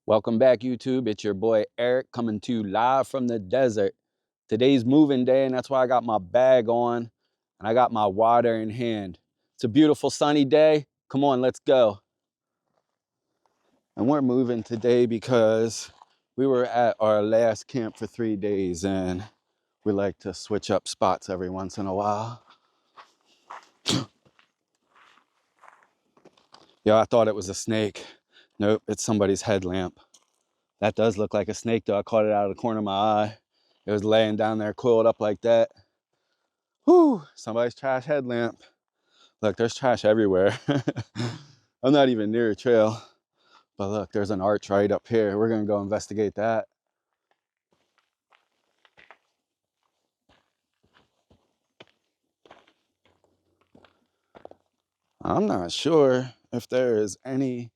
Welcome back, YouTube. It's your boy Eric coming to you live from the desert. Today's moving day, and that's why I got my bag on and I got my water in hand. It's a beautiful sunny day. Come on, let's go. And we're moving today because we were at our last camp for 3 days and we like to switch up spots every once in a while. Yeah, I thought it was a snake. Nope, it's somebody's headlamp. That does look like a snake though. I caught it out of the corner of my eye. It was laying down there coiled up like that. Whew, somebody's trash headlamp. Look, there's trash everywhere. I'm not even near a trail. But look, there's an arch right up here. We're gonna go investigate that. I'm not sure if there is any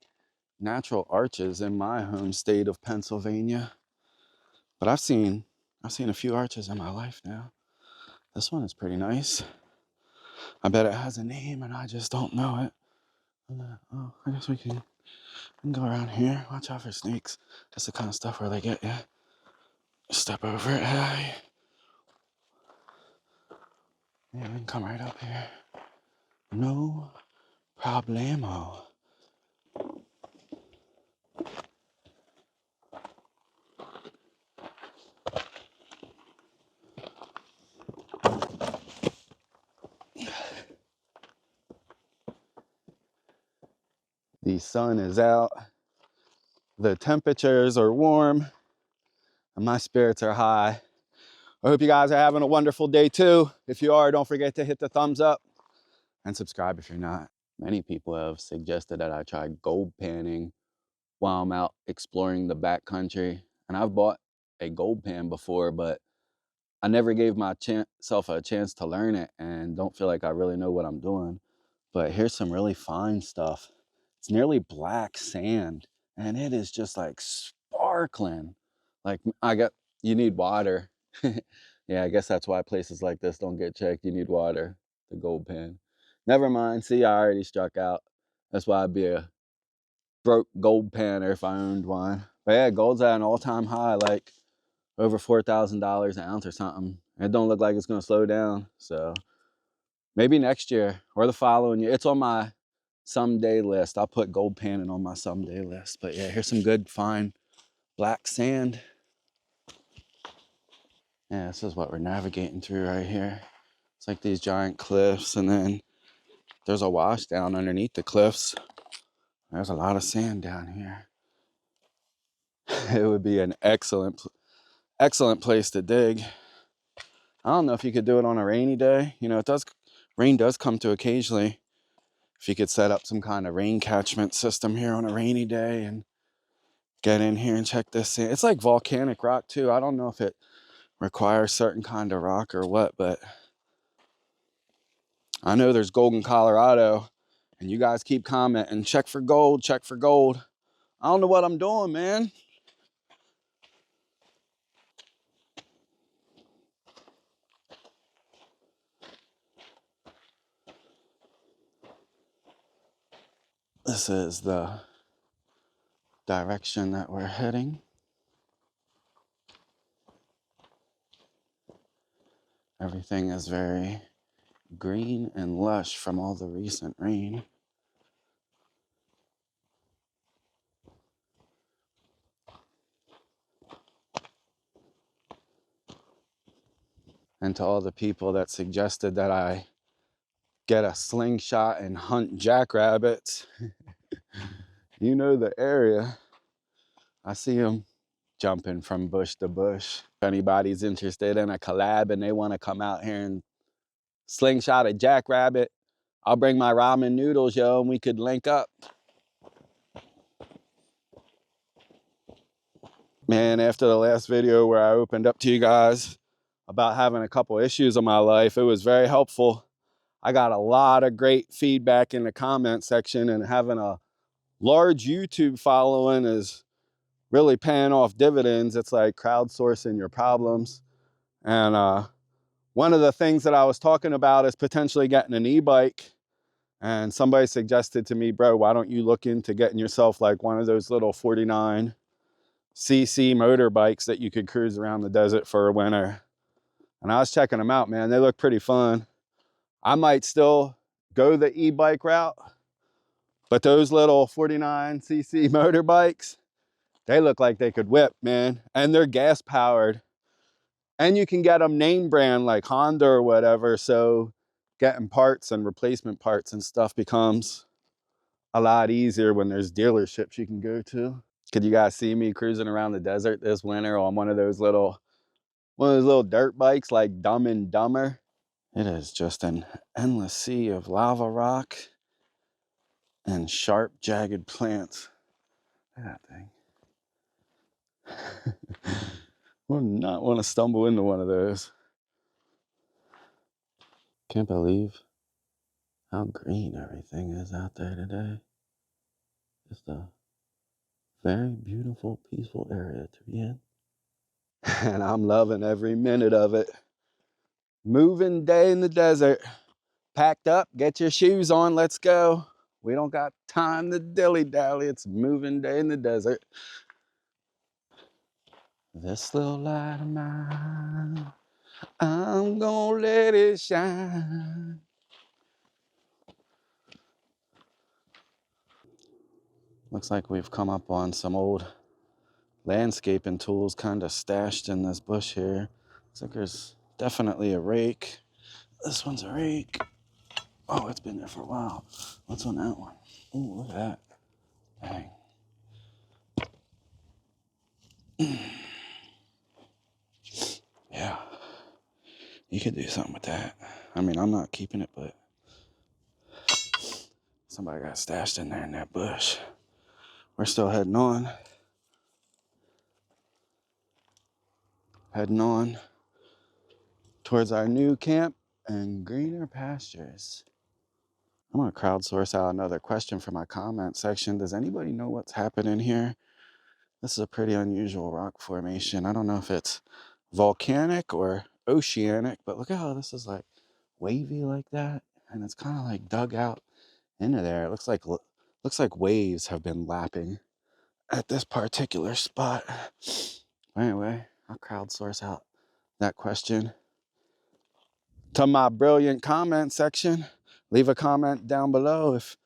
natural arches in my home state of Pennsylvania. But I've seen a few arches in my life now. This one is pretty nice. I bet it has a name and I just don't know it. Oh, I guess we can go around here. Watch out for snakes. That's the kind of stuff where they get you. Step over it. Hey. Yeah, we can come right up here. No problemo. The sun is out. The temperatures are warm. And my spirits are high. I hope you guys are having a wonderful day too. If you are, don't forget to hit the thumbs up and subscribe if you're not. Many people have suggested that I try gold panning while I'm out exploring the backcountry. And I've bought a gold pan before, but I never gave myself a chance to learn it and don't feel like I really know what I'm doing. But here's some really fine stuff. It's nearly black sand and it is just like sparkling. Like you need water. Yeah, I guess that's why places like this don't get checked. You need water, the gold pan. Never mind, see, I already struck out. That's why I'd be a broke gold panner if I owned one. But yeah, gold's at an all-time high, like over $4,000 an ounce or something. It don't look like it's gonna slow down. So maybe next year or the following year. It's on my someday list. I'll put gold panning on my someday list. But yeah, here's some good fine black sand. Yeah, this is what we're navigating through right here. It's like these giant cliffs, and then there's a wash down underneath the cliffs. There's a lot of sand down here. It would be an excellent place to dig. I don't know if you could do it on a rainy day. You know, rain does come to occasionally. If you could set up some kind of rain catchment system here on a rainy day and get in here and check this sand. It's like volcanic rock too. I don't know if it requires certain kind of rock or what, but I know there's gold in Colorado, and you guys keep commenting, check for gold, check for gold. I don't know what I'm doing, man. This is the direction that we're heading. Everything is very green and lush from all the recent rain. And to all the people that suggested that I get a slingshot and hunt jackrabbits, you know the area. I see them jumping from bush to bush. If anybody's interested in a collab and they want to come out here and slingshot a jackrabbit, I'll bring my ramen noodles, yo, and we could link up. Man, after the last video where I opened up to you guys about having a couple issues in my life, it was very helpful. I got a lot of great feedback in the comment section, and having a large YouTube following is really paying off dividends. It's like crowdsourcing your problems. And one of the things that I was talking about is potentially getting an e-bike. And somebody suggested to me, bro, why don't you look into getting yourself like one of those little 49 cc motorbikes that you could cruise around the desert for a winter. And I was checking them out, man. They look pretty fun. I might still go the e-bike route, but those little 49cc motorbikes, they look like they could whip, man. And they're gas powered. And you can get them name brand like Honda or whatever. So getting parts and replacement parts and stuff becomes a lot easier when there's dealerships you can go to. Could you guys see me cruising around the desert this winter on one of those little dirt bikes like Dumb and Dumber? It is just an endless sea of lava rock and sharp, jagged plants. Look at that thing. Would not want to stumble into one of those. Can't believe how green everything is out there today. Just a very beautiful, peaceful area to be in. And I'm loving every minute of it. Moving day in the desert. Packed up, get your shoes on, let's go. We don't got time to dilly-dally. It's moving day in the desert. This little light of mine, I'm gonna let it shine. Looks like we've come up on some old landscaping tools kind of stashed in this bush here. Looks like there's definitely a rake. This one's a rake. Oh, it's been there for a while. What's on that one? Oh, look at that. Dang. Yeah, you could do something with that. I mean, I'm not keeping it, but somebody got stashed in there in that bush. We're still heading on. Heading on towards our new camp and greener pastures. I'm gonna crowdsource out another question for my comment section. Does anybody know what's happening here? This is a pretty unusual rock formation. I don't know if it's volcanic or oceanic, but look at how this is like wavy like that. And it's kind of like dug out into there. It looks like waves have been lapping at this particular spot. Anyway, I'll crowdsource out that question to my brilliant comment section. Leave a comment down below if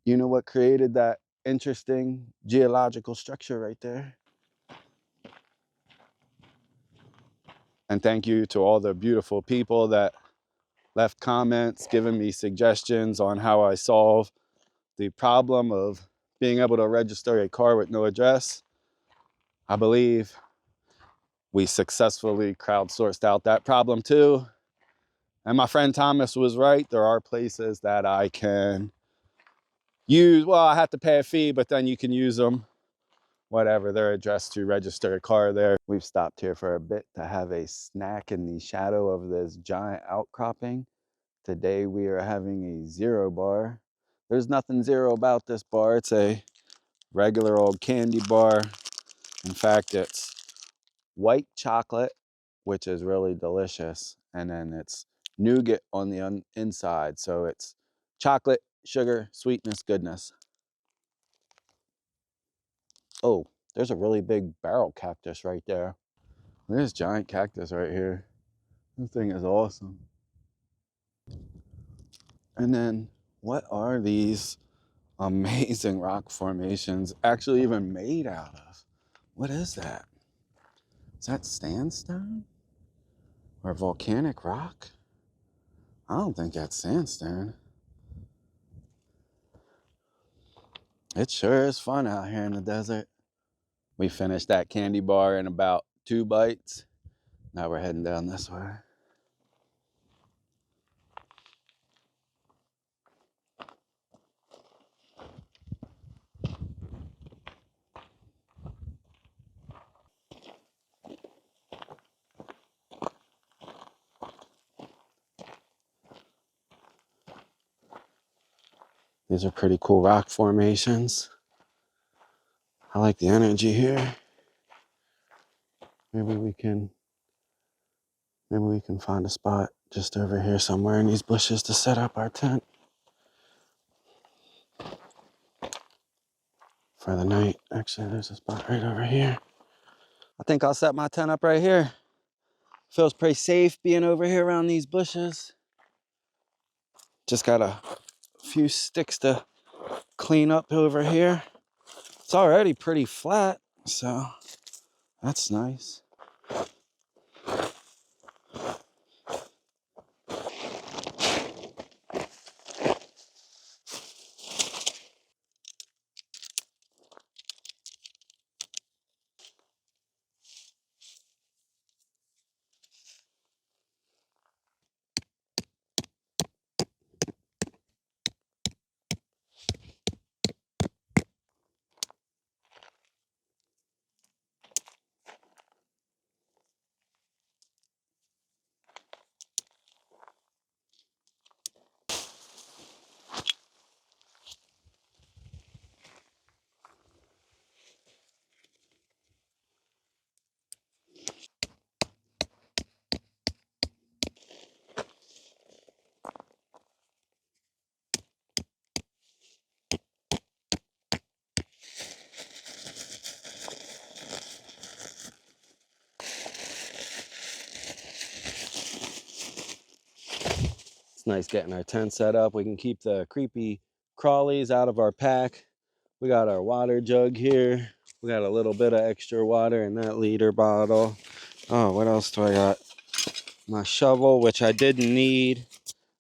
you know what created that interesting geological structure right there. And thank you to all the beautiful people that left comments, giving me suggestions on how I solve the problem of being able to register a car with no address. I believe we successfully crowdsourced out that problem too. And my friend Thomas was right. There are places that I can use. Well, I have to pay a fee, but then you can use them, whatever, their address to register a car there. We've stopped here for a bit to have a snack in the shadow of this giant outcropping. Today we are having a zero bar. There's nothing zero about this bar. It's a regular old candy bar. In fact, it's white chocolate, which is really delicious. And then it's nougat on the inside. So it's chocolate, sugar, sweetness, goodness. Oh, there's a really big barrel cactus right there. There's giant cactus right here. This thing is awesome. And then what are these amazing rock formations actually even made out of? What is that? Is that sandstone or volcanic rock? I don't think that's sandstone. It sure is fun out here in the desert. We finished that candy bar in about 2 bites. Now we're heading down this way. These are pretty cool rock formations. I like the energy here. Maybe we can find a spot just over here somewhere in these bushes to set up our tent. for the night. Actually, there's a spot right over here. I think I'll set my tent up right here. Feels pretty safe being over here around these bushes. Just got a few sticks to clean up over here. It's already pretty flat, so that's nice. It's nice getting our tent set up. We can keep the creepy crawlies out of our pack. We got our water jug here. We got a little bit of extra water in that liter bottle. Oh, what else do I got? My shovel, which I didn't need.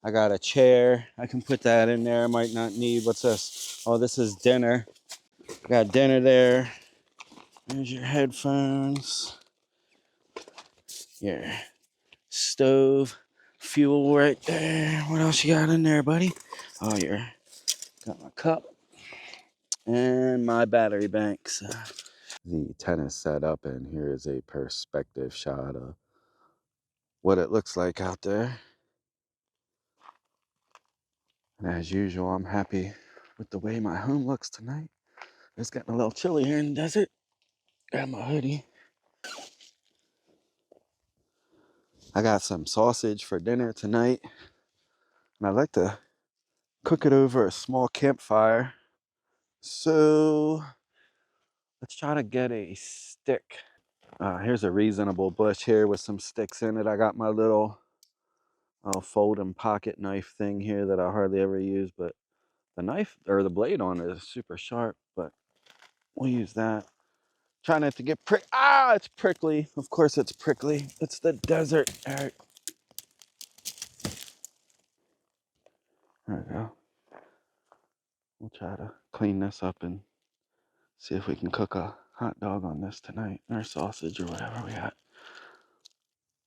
I got a chair. I can put that in there. I might not need. What's this? Oh, this is dinner. Got dinner there. There's your headphones. Your stove. Fuel right there. What else you got in there, buddy? Oh, you're got my cup and my battery banks. The tent is set up, and here is a perspective shot of what it looks like out there. And as usual, I'm happy with the way my home looks tonight. It's getting a little chilly here in the desert. Grab my hoodie. I got some sausage for dinner tonight, and I like to cook it over a small campfire. So let's try to get a stick. Here's a reasonable bush here with some sticks in it. I got my little folding pocket knife thing here that I hardly ever use, but the knife or the blade on it is super sharp, but we'll use that. Try not to get it's prickly. Of course it's prickly. It's the desert, Eric. There we go. We'll try to clean this up and see if we can cook a hot dog on this tonight, or sausage or whatever we got.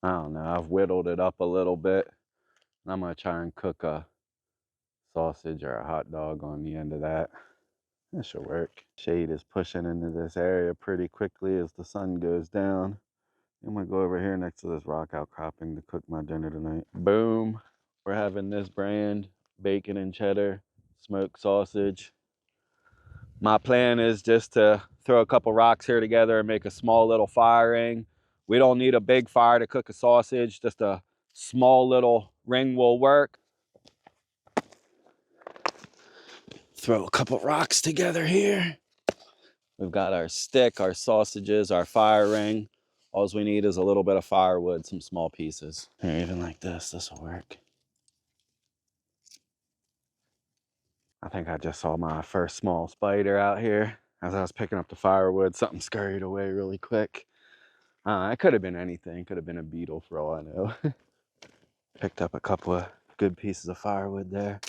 I don't know. I've whittled it up a little bit. And I'm going to try and cook a sausage or a hot dog on the end of that. That should work. Shade is pushing into this area pretty quickly as the sun goes down. I'm going to go over here next to this rock outcropping to cook my dinner tonight. Boom. We're having this brand bacon and cheddar smoked sausage. My plan is just to throw a couple rocks here together and make a small little fire ring. We don't need a big fire to cook a sausage. Just a small little ring will work. Throw a couple rocks together here. We've got our stick, our sausages, our fire ring. All we need is a little bit of firewood, some small pieces. Here, even like this will work. I think I just saw my first small spider out here. As I was picking up the firewood, something scurried away really quick. It could have been anything. Could have been a beetle for all I know. Picked up a couple of good pieces of firewood there.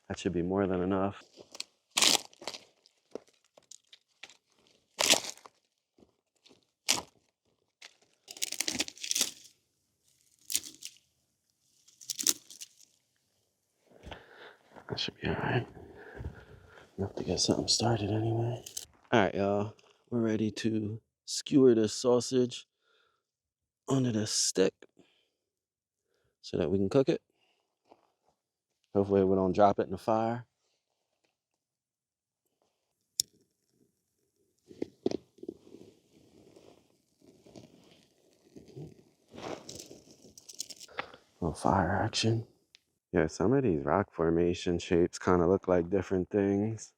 That should be more than enough. That should be all right. Enough to get something started anyway. All right, y'all. We're ready to skewer this sausage onto this stick so that we can cook it. Hopefully we don't drop it in the fire. Little fire action. Yeah, some of these rock formation shapes kind of look like different things.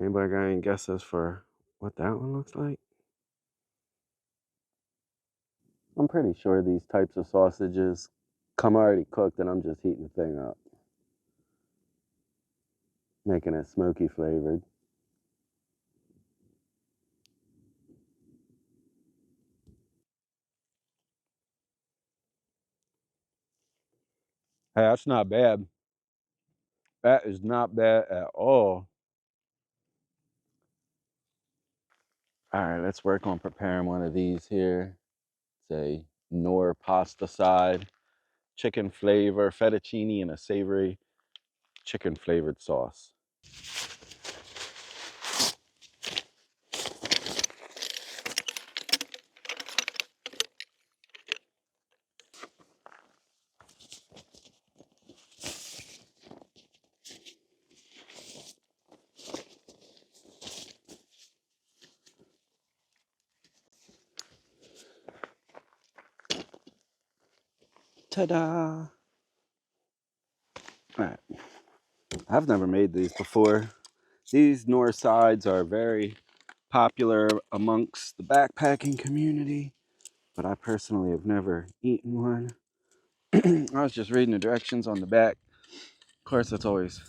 Anybody got any guesses for what that one looks like? I'm pretty sure these types of sausages come already cooked and I'm just heating the thing up, making it smoky flavored. Hey, that's not bad. That is not bad at all. All right, let's work on preparing one of these here. It's a Knorr pasta side, chicken flavor, fettuccine, and a savory chicken flavored sauce. Ta-da! All right, I've never made these before. These Knorr sides are very popular amongst the backpacking community, but I personally have never eaten one. I was just reading the directions on the back. Of course, it's always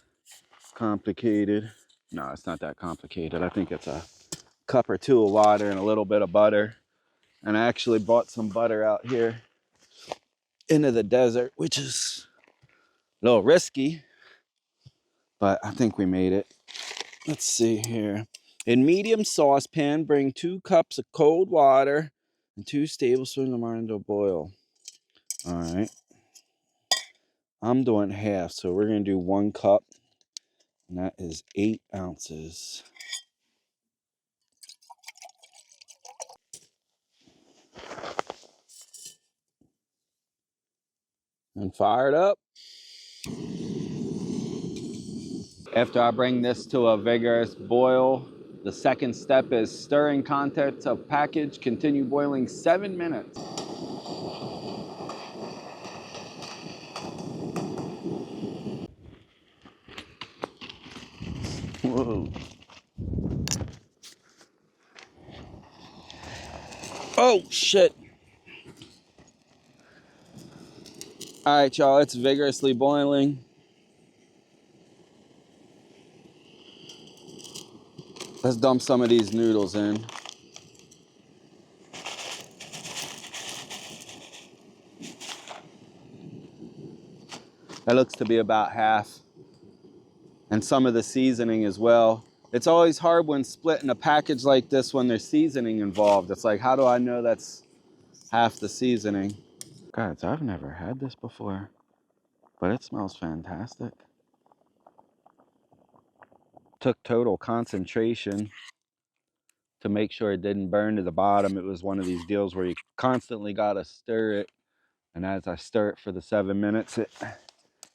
complicated. No, it's not that complicated. I think it's a cup or two of water and a little bit of butter. And I actually bought some butter out here into the desert, which is a little risky, but I think we made it. Let's see here. In medium saucepan, bring 2 cups of cold water and 2 tablespoons of water to boil. All right. I'm doing half, so we're going to do 1 cup, and that is 8 ounces. And fire it up. After I bring this to a vigorous boil, the second step is stirring contents of package. Continue boiling 7 minutes. Whoa. Oh, shit. All right, y'all, it's vigorously boiling. Let's dump some of these noodles in. That looks to be about half. And some of the seasoning as well. It's always hard when splitting a package like this when there's seasoning involved. It's like, how do I know that's half the seasoning? Guys, I've never had this before, but it smells fantastic. Took total concentration to make sure it didn't burn to the bottom. It was one of these deals where you constantly gotta stir it. And as I stir it for the 7 minutes,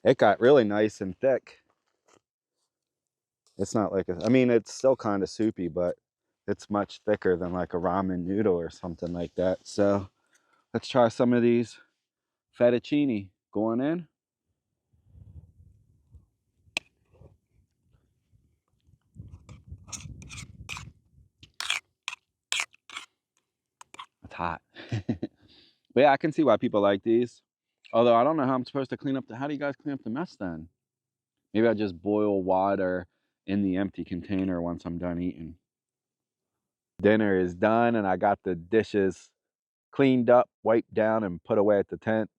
it got really nice and thick. It's not like I mean, it's still kind of soupy, but it's much thicker than like a ramen noodle or something like that. So let's try some of these fettuccine going in. It's hot. But yeah, I can see why people like these. Although I don't know how I'm supposed to clean up how do you guys clean up the mess then? Maybe I just boil water in the empty container once I'm done eating. Dinner is done and I got the dishes cleaned up, wiped down, and put away at the tent.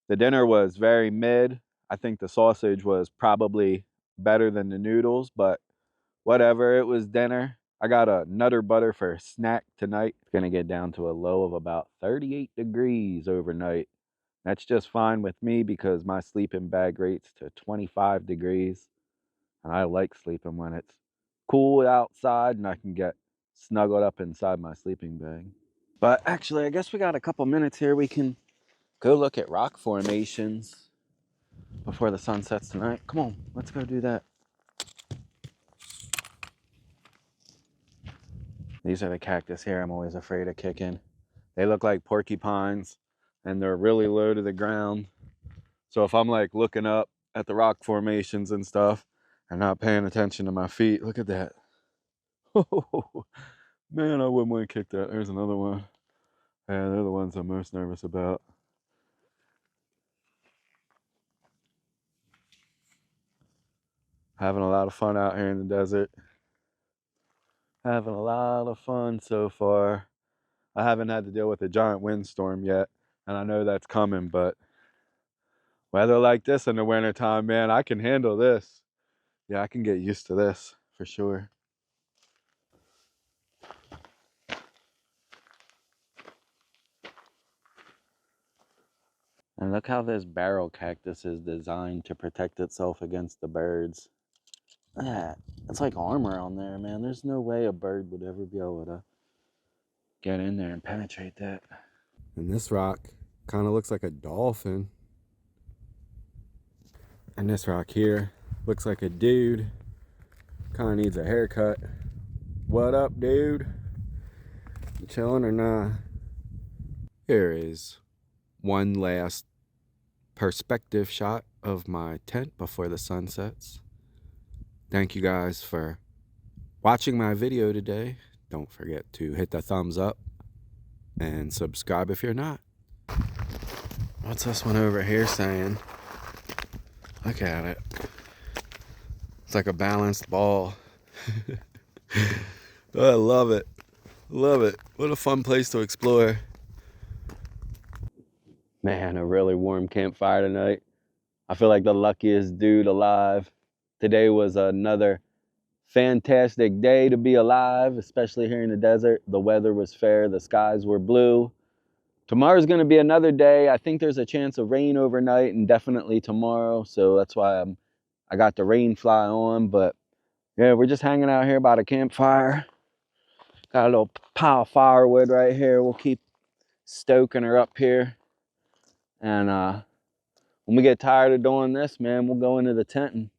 The dinner was very mid. I think the sausage was probably better than the noodles, but whatever, it was dinner. I got a Nutter Butter for a snack tonight. It's gonna get down to a low of about 38 degrees overnight. That's just fine with me because my sleeping bag rates to 25 degrees. And I like sleeping when it's cool outside and I can get snuggled up inside my sleeping bag. But actually, I guess we got a couple minutes here. We can go look at rock formations before the sun sets tonight. Come on, let's go do that. These are the cactus here I'm always afraid of kicking. They look like porcupines and they're really low to the ground. So if I'm like looking up at the rock formations and stuff and not paying attention to my feet, look at that. Oh, man, I wouldn't want to kick that. There's another one. Yeah, they're the ones I'm most nervous about. Having a lot of fun out here in the desert. Having a lot of fun so far. I haven't had to deal with a giant windstorm yet, and I know that's coming, but weather like this in the wintertime, man, I can handle this. Yeah, I can get used to this for sure. And look how this barrel cactus is designed to protect itself against the birds. Ah, it's like armor on there, man. There's no way a bird would ever be able to get in there and penetrate that. And this rock kind of looks like a dolphin. And this rock here looks like a dude. Kind of needs a haircut. What up, dude? You chilling or not? Here is one last perspective shot of my tent before the sun sets. Thank you guys for watching my video today. Don't forget to hit the thumbs up and subscribe if you're not. What's this one over here saying? Look at it. It's like a balanced ball. Oh, I love it. Love it. What a fun place to explore. Man, a really warm campfire tonight. I feel like the luckiest dude alive. Today was another fantastic day to be alive, especially here in the desert. The weather was fair. The skies were blue. Tomorrow's going to be another day. I think there's a chance of rain overnight and definitely tomorrow. So that's why I got the rain fly on. But yeah, we're just hanging out here by the campfire. Got a little pile of firewood right here. We'll keep stoking her up here. And when we get tired of doing this, man, we'll go into the tent and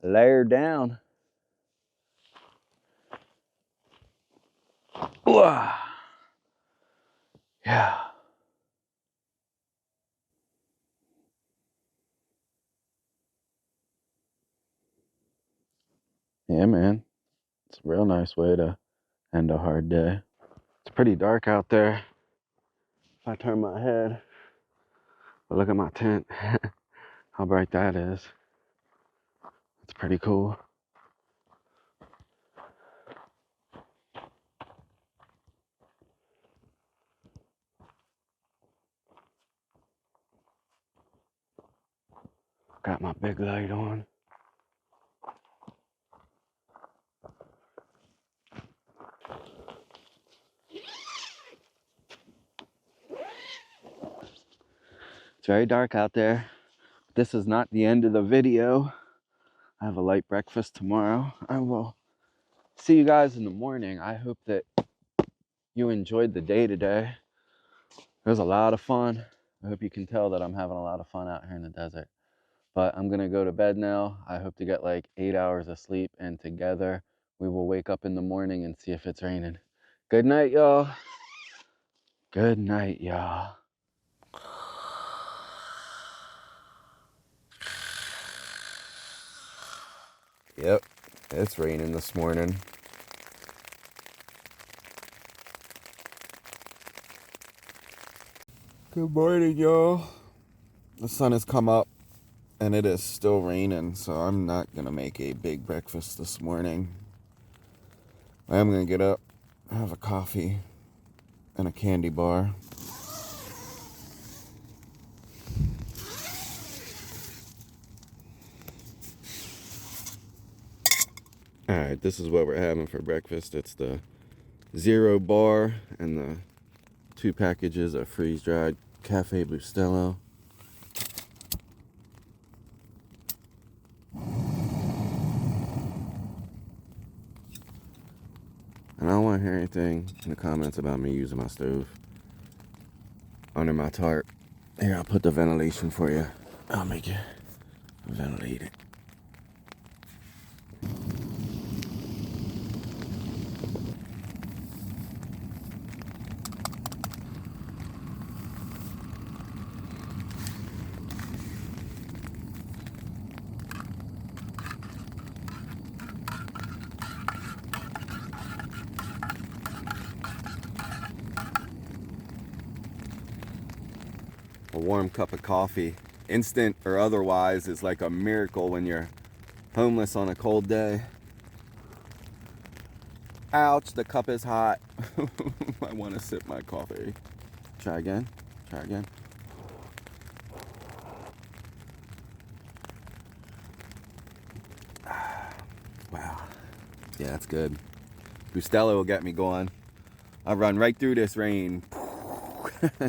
lay her down. Ooh. Yeah. Yeah, man. It's a real nice way to end a hard day. It's pretty dark out there. If I turn my head, but look at my tent. How bright that is. It's pretty cool. Got my big light on. It's very dark out there. This is not the end of the video. I have a light breakfast tomorrow. I will see you guys in the morning. I hope that you enjoyed the day today. It was a lot of fun. I hope you can tell that I'm having a lot of fun out here in the desert. But I'm gonna go to bed now. I hope to get like 8 hours of sleep, and together we will wake up in the morning and see if it's raining. Good night, y'all. Good night, y'all. Yep, it's raining this morning. Good morning, y'all. The sun has come up and it is still raining, so I'm not gonna make a big breakfast this morning. I am gonna get up, have a coffee and a candy bar. Alright, this is what we're having for breakfast. It's the 0 bar and the 2 packages of freeze-dried Cafe Bustelo. And I don't want to hear anything in the comments about me using my stove under my tarp. Here, I'll put the ventilation for you. I'll make you ventilate it. A warm cup of coffee, instant or otherwise, is like a miracle when you're homeless on a cold day. Ouch, the cup is hot. I want to sip my coffee. Try again. Try again. Wow. Yeah, that's good. Bustelo will get me going. I run right through this rain.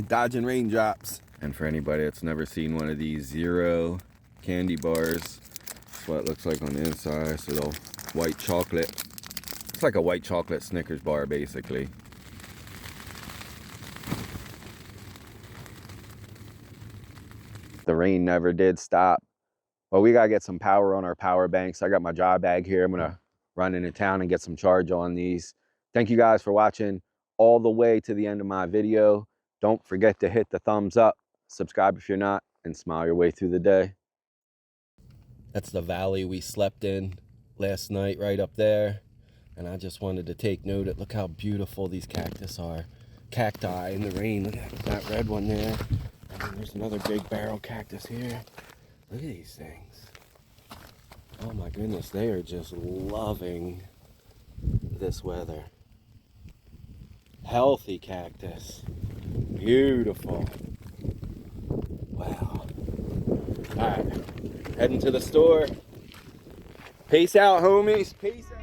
Dodging raindrops. And for anybody that's never seen one of these zero candy bars, that's what it looks like on the inside. It's a little white chocolate. It's like a white chocolate Snickers bar, basically. The rain never did stop. Well, we gotta get some power on our power banks. I got my job bag here. I'm gonna run into town and get some charge on these. Thank you guys for watching all the way to the end of my video. Don't forget to hit the thumbs up, subscribe if you're not, and smile your way through the day. That's the valley we slept in last night, right up there. And I just wanted to take note of, look how beautiful these cactus are. Cacti in the rain. Look at that red one there. And then there's another big barrel cactus here. Look at these things. Oh my goodness, they are just loving this weather. Healthy cactus. Beautiful. Wow. All right, heading to the store. Peace out, homies. Peace out.